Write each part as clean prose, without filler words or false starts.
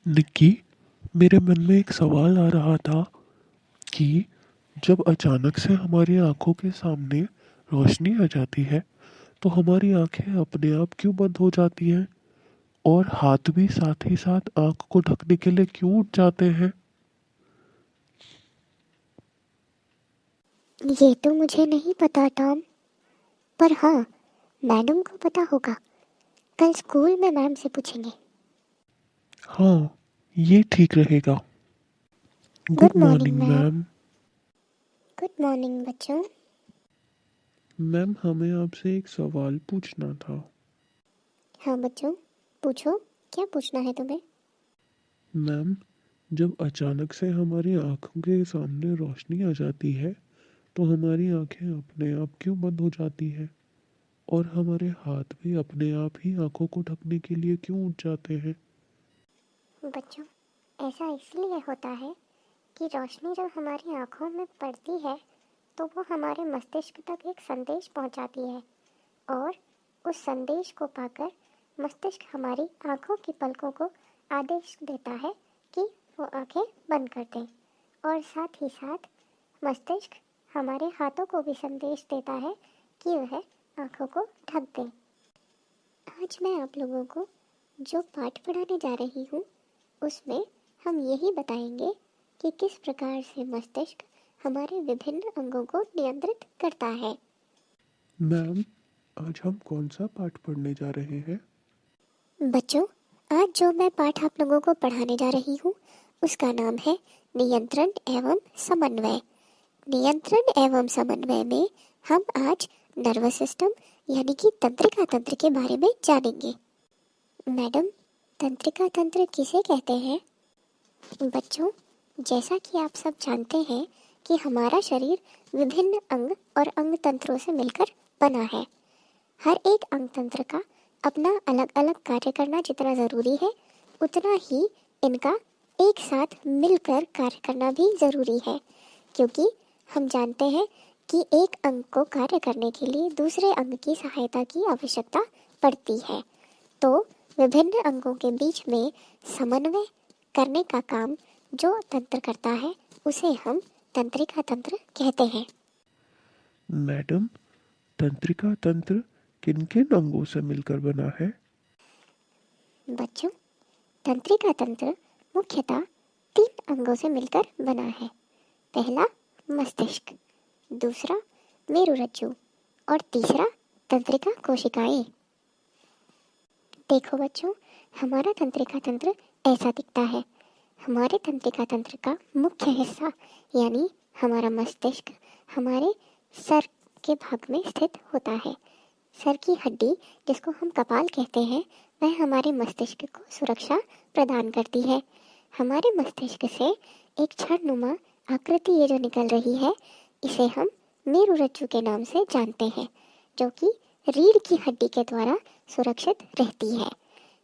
निक्की, मेरे मन में एक सवाल आ रहा था कि जब अचानक से हमारी आंखों के सामने रोशनी आ जाती है तो हमारी आंखें अपने आप क्यों बंद हो जाती हैं और हाथ भी साथ ही साथ आंख को ढकने के लिए क्यों उठ जाते हैं। ये तो मुझे नहीं पता टॉम। पर हाँ, मैडम को पता होगा। कल स्कूल में मैम से पूछेंगे। हाँ, ये ठीक रहेगा। Good good morning morning ma'am. Ma'am. Good morning बच्चों। मैम, हमें आपसे एक सवाल पूछना था। हाँ बच्चों, पूछो। क्या पूछना है तुम्हें? मैम, जब अचानक से हमारी आंखों के सामने रोशनी आ जाती है तो हमारी आंखें अपने आप क्यों बंद हो जाती हैं और हमारे हाथ भी अपने आप ही आंखों को ढकने के लिए क्यों उठ जाते हैं। बच्चों, ऐसा इसलिए होता है कि रोशनी जब हमारी आँखों में पड़ती है तो वो हमारे मस्तिष्क तक एक संदेश पहुंचाती है, और उस संदेश को पाकर मस्तिष्क हमारी आँखों की पलकों को आदेश देता है कि वो आंखें बंद कर दें। और साथ ही साथ मस्तिष्क हमारे हाथों को भी संदेश देता है कि वह आँखों को ढक दें। आज मैं आप लोगों को जो पाठ पढ़ाने जा रही हूँ उसमें हम यही बताएंगे कि किस प्रकार से मस्तिष्क हमारे विभिन्न अंगों को नियंत्रित करता है। मैम, आज हम कौन सा पाठ पढ़ने जा रहे हैं। बच्चों, आज जो मैं पाठ आप लोगों को पढ़ाने जा रही हूँ उसका नाम है नियंत्रण एवं समन्वय। नियंत्रण एवं समन्वय में हम आज नर्वस सिस्टम यानी कि तंत्रिका तंत्र के बारे में जानेंगे। मैडम, तंत्रिका तंत्र किसे कहते हैं? बच्चों, जैसा कि आप सब जानते हैं कि हमारा शरीर विभिन्न अंग और अंग तंत्रों से मिलकर बना है। हर एक अंग तंत्र का अपना अलग अलग कार्य करना जितना ज़रूरी है, उतना ही इनका एक साथ मिलकर कार्य करना भी ज़रूरी है, क्योंकि हम जानते हैं कि एक अंग को कार्य करने के लिए दूसरे अंग की सहायता की आवश्यकता पड़ती है। तो विभिन्न अंगों के बीच में समन्वय करने का काम जो तंत्र करता है उसे हम तंत्रिका तंत्र कहते हैं। मैडम, तंत्रिका तंत्र किन किन अंगों से मिलकर बना है। बच्चों, तंत्रिका तंत्र मुख्यतः 3 अंगों से मिलकर बना है। पहला मस्तिष्क, दूसरा मेरुरज्जु और तीसरा तंत्रिका कोशिकाएं। देखो बच्चों, हमारा तंत्रिका तंत्र ऐसा दिखता है। हमारे तंत्रिका तंत्र का मुख्य हिस्सा यानी हमारा मस्तिष्क हमारे सर के भाग में स्थित होता है। सर की हड्डी, जिसको हम कपाल कहते हैं, वह हमारे मस्तिष्क को सुरक्षा प्रदान करती है। हमारे मस्तिष्क से एक छड़नुमा आकृति ये जो निकल रही है, इसे हम मेरुरज्जु के नाम से जानते हैं, जो कि रीढ़ की हड्डी के द्वारा सुरक्षित रहती है।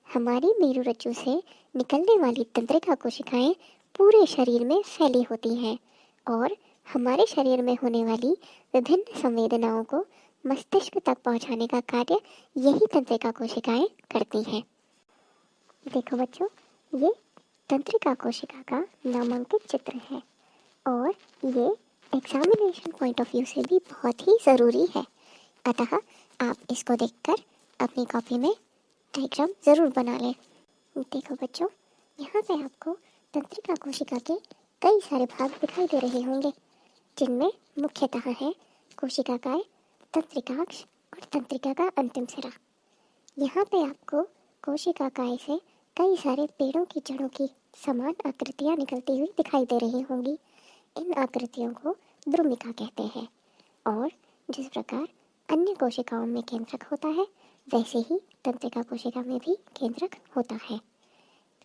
हमारी मेरुरज्जु से निकलने वाली तंत्रिका कोशिकाएं पूरे शरीर में फैली होती हैं और हमारे शरीर में होने वाली विभिन्न संवेदनाओं को मस्तिष्क तक पहुंचाने का कार्य यही तंत्रिका कोशिकाएं करती हैं। देखो बच्चों, ये तंत्रिका कोशिका का नामांकित चित्र है और ये एग्जामिनेशन पॉइंट ऑफ व्यू से भी बहुत ही ज़रूरी है। अतः आप इसको देखकर अपनी कॉपी में डायग्राम ज़रूर बना लें। देखो बच्चों, यहाँ पे आपको तंत्रिका कोशिका के कई सारे भाग दिखाई दे रहे होंगे, जिनमें मुख्यतः है कोशिकाएं, तंत्रिकाक्ष और तंत्रिका का अंतिम सिरा। यहाँ पे आपको कोशिकाएं से कई सारे पेड़ों की जड़ों की समान आकृतियाँ निकलती हुई दिखाई दे रही होंगी। इन आकृतियों को द्रुमिका कहते हैं और जिस प्रकार अन्य कोशिकाओं में केंद्रक होता है, वैसे ही तंत्रिका कोशिका में भी केंद्रक होता है।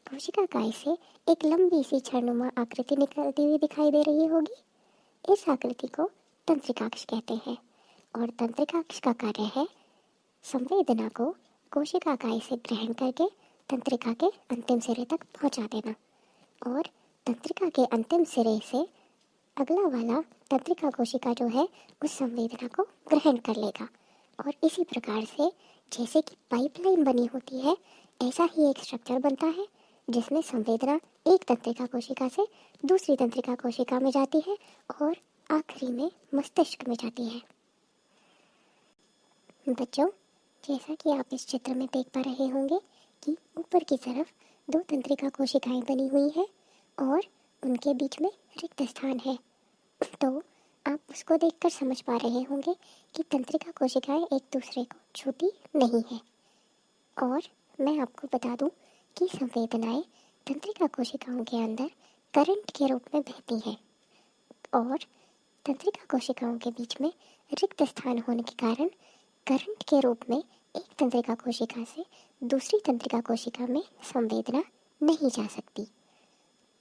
कोशिका काय से एक लंबी सी छड़नुमा आकृति निकलती हुई दिखाई दे रही होगी। इस आकृति को तंत्रिकाक्ष कहते हैं और तंत्रिकाक्ष का कार्य है संवेदना को कोशिका काय से ग्रहण करके तंत्रिका के अंतिम सिरे तक पहुंचा देना, और तंत्रिका के अंतिम सिरे से अगला वाला तंत्रिका कोशिका जो है उस संवेदना को ग्रहण कर लेगा। और इसी प्रकार से जैसे कि पाइपलाइन बनी होती है, ऐसा ही एक स्ट्रक्चर बनता है जिसमें संवेदना एक तंत्रिका कोशिका से दूसरी तंत्रिका कोशिका में जाती है और आखिरी में मस्तिष्क में जाती है। बच्चों, जैसा कि आप इस चित्र में देख पा रहे होंगे कि ऊपर की तरफ दो तंत्रिका कोशिकाएं बनी हुई हैं और उनके बीच में रिक्त स्थान है। तो आप उसको देखकर समझ पा रहे होंगे कि तंत्रिका कोशिकाएं एक दूसरे को छूती नहीं है। और मैं आपको बता दूं कि संवेदनाएं तंत्रिका कोशिकाओं के अंदर करंट के रूप में बहती हैं और तंत्रिका कोशिकाओं के बीच में रिक्त स्थान होने के कारण करंट के रूप में एक तंत्रिका कोशिका से दूसरी तंत्रिका कोशिका में संवेदना नहीं जा सकती।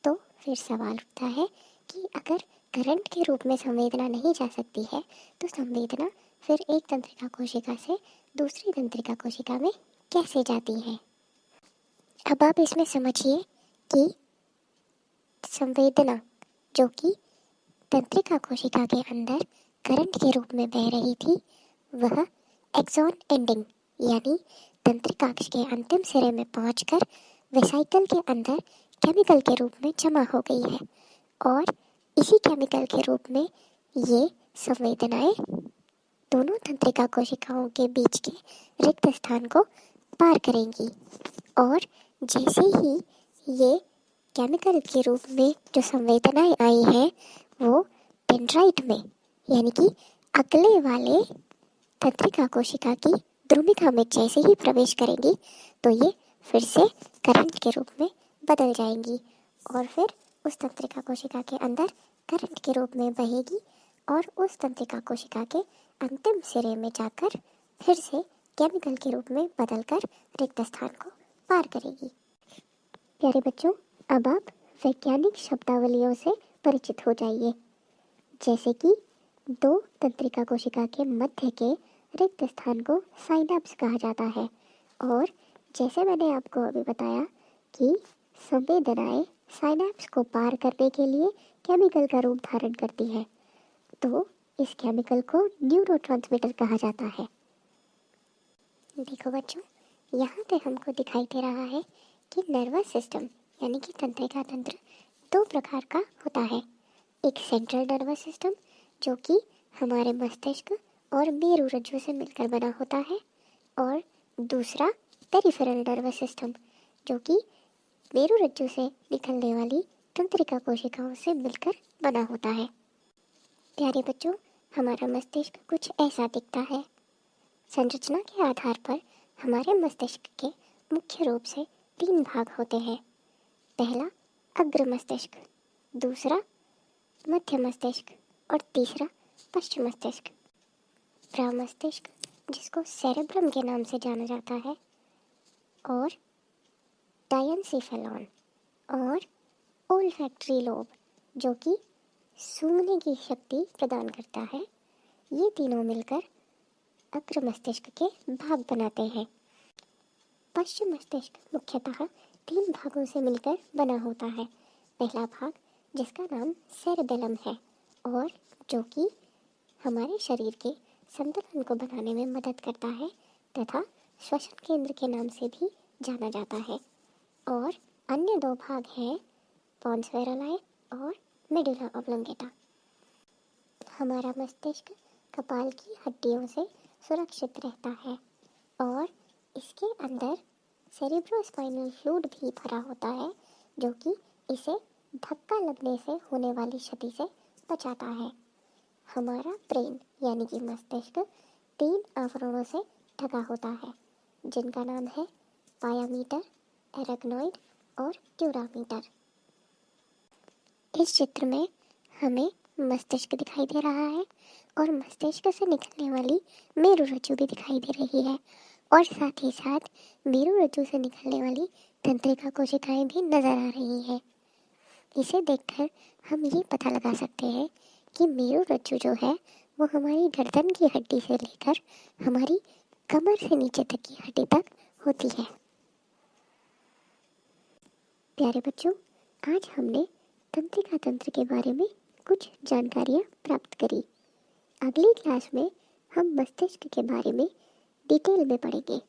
तो फिर सवाल उठता है कि अगर करंट के रूप में संवेदना नहीं जा सकती है तो संवेदना फिर एक तंत्रिका कोशिका से दूसरी तंत्रिका कोशिका में कैसे जाती है। अब आप इसमें समझिए कि संवेदना जो कि तंत्रिका कोशिका के अंदर करंट के रूप में बह रही थी वह एक्सॉन एंडिंग यानी तंत्रिकाक्ष के अंतिम सिरे में पहुंचकर वेसाइकल के अंदर केमिकल के रूप में जमा हो गई है और इसी केमिकल के रूप में ये संवेदनाएं दोनों तंत्रिका कोशिकाओं के बीच के रिक्त स्थान को पार करेंगी और जैसे ही ये केमिकल के रूप में जो संवेदनाएं आई हैं वो डेंड्राइट में यानी कि अगले वाले तंत्रिका कोशिका की ध्रुमिका में जैसे ही प्रवेश करेंगी तो ये फिर से करंट के रूप में बदल जाएंगी और फिर उस तंत्रिका कोशिका के अंदर करंट के रूप में बहेगी और उस तंत्रिका कोशिका के अंतिम सिरे में जाकर फिर से केमिकल के रूप में बदलकर रिक्त स्थान को पार करेगी। प्यारे बच्चों, अब आप वैज्ञानिक शब्दावलियों से परिचित हो जाइए, जैसे कि दो तंत्रिका कोशिका के मध्य के रिक्त स्थान को साइनैप्स कहा जाता है और जैसे मैंने आपको अभी बताया कि संवेदनाएं साइनैप्स को पार करने के लिए केमिकल का रूप धारण करती है, तो इस केमिकल को न्यूरोट्रांसमीटर कहा जाता है। देखो बच्चों, यहाँ पे हमको दिखाई दे रहा है कि नर्वस सिस्टम यानी कि तंत्रिका तंत्र दो प्रकार का होता है। एक सेंट्रल नर्वस सिस्टम जो कि हमारे मस्तिष्क और मेरुरज्जु से मिलकर बना होता है और दूसरा पेरिफेरल नर्वस सिस्टम जो कि मेरुरज्जु से निकलने वाली तंत्रिका कोशिकाओं से मिलकर बना होता है। प्यारे बच्चों, हमारा मस्तिष्क कुछ ऐसा दिखता है। संरचना के आधार पर हमारे मस्तिष्क के मुख्य रूप से 3 भाग होते हैं। पहला अग्र मस्तिष्क, दूसरा मध्य मस्तिष्क और तीसरा पश्चिम मस्तिष्क। प्रमस्तिष्क जिसको सेरेब्रम के नाम से जाना जाता है और डायनसीफेलॉन और ओल्फैक्टरी लोब जो कि सूंघने की शक्ति प्रदान करता है, ये तीनों मिलकर अग्र मस्तिष्क के भाग बनाते हैं। पश्चिम मस्तिष्क मुख्यतः 3 भागों से मिलकर बना होता है। पहला भाग जिसका नाम सेरेबेलम है और जो कि हमारे शरीर के संतुलन को बनाने में मदद करता है तथा श्वसन केंद्र के नाम से भी जाना जाता है। और अन्य 2 भाग हैं पॉन्स वेरेलाए और मेडुला ऑब्लोंगेटा। हमारा मस्तिष्क कपाल की हड्डियों से सुरक्षित रहता है और इसके अंदर सेरिब्रोस्पाइनल फ्लूइड भी भरा होता है जो कि इसे धक्का लगने से होने वाली क्षति से बचाता है। हमारा ब्रेन यानी कि मस्तिष्क 3 आवरणों से ढका होता है जिनका नाम है पायामीटर, एरेक्नॉइड और ट्यूरामीटर। इस चित्र में हमें मस्तिष्क दिखाई दे रहा है और मस्तिष्क से निकलने वाली मेरुरज्जु भी दिखाई दे रही है और साथ ही साथ मेरुरज्जु से निकलने वाली तंत्रिका कोशिकाएं भी नजर आ रही हैं। इसे देखकर हम ये पता लगा सकते हैं कि मेरुरज्जु जो है वो हमारी गर्दन की हड्डी से लेकर हमारी कमर से नीचे तक की हड्डी तक होती है। प्यारे बच्चों, आज हमने तंत्रिका तंत्र के बारे में कुछ जानकारियाँ प्राप्त करी। अगली क्लास में हम मस्तिष्क के बारे में डिटेल में पढ़ेंगे।